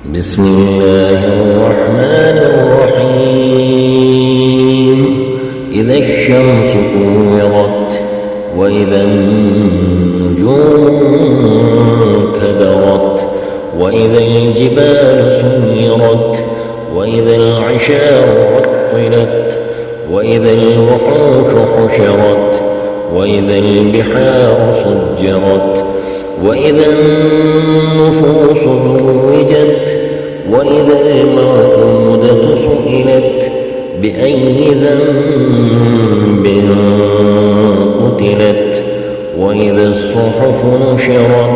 بسم الله الرحمن الرحيم. إذا الشمس كورت وإذا النجوم كدرت وإذا الجبال سيرت وإذا العشار عطلت وإذا الوحوش حشرت وإذا البحار سجرت وإذا النفوس زوجت وإذا الموءودة سئلت بأي ذنب قتلت وإذا الصحف نشرت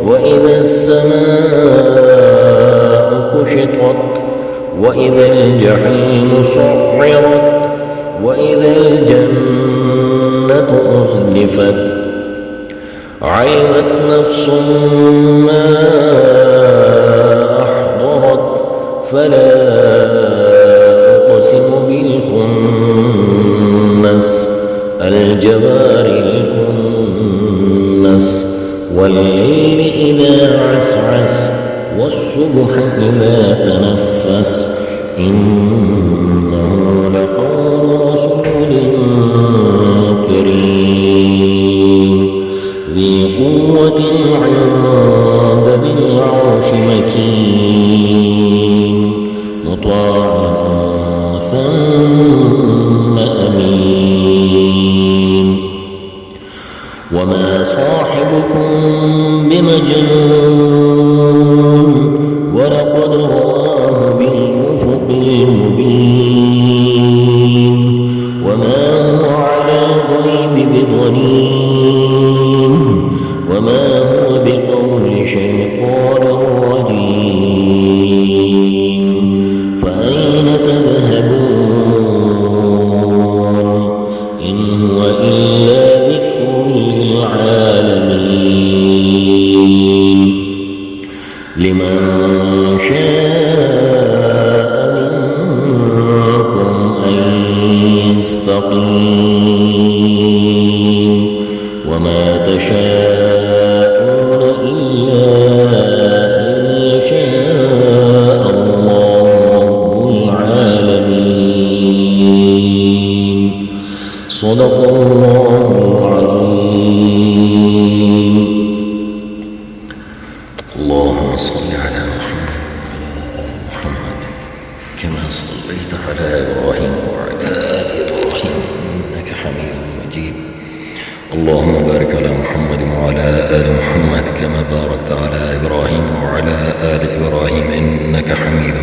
وإذا السماء كشطت وإذا الجحيم سعرت وإذا الجنة أزلفت علمت نفس ما أحضرت فلا أقسم بالخنس الجوار الكنس والليل إذا عسعس والصبح إذا تنفس إنه لقول رسول كريم ذي قوة عند ذي العرش مكين مطاع ثم أمين وما صاحبكم بمجنون ولقد رآه بالأفق المبين وما هو على الغيب بضنين وما هو بقول شيطان رجيم فأين تذهبون إن هو إلا ذكر للعالمين لمن شاء منكم أن يستقيم وما تشاءون إلا أن يشاء الله رب العالمين. صدق الله العظيم. اللهم صل على محمد كما صليت على إبراهيم وعلى آل إبراهيم إنك حميد مجيد. اللهم بارك على محمد وعلى آل محمد كما باركت على إبراهيم وعلى آل إبراهيم إنك حميد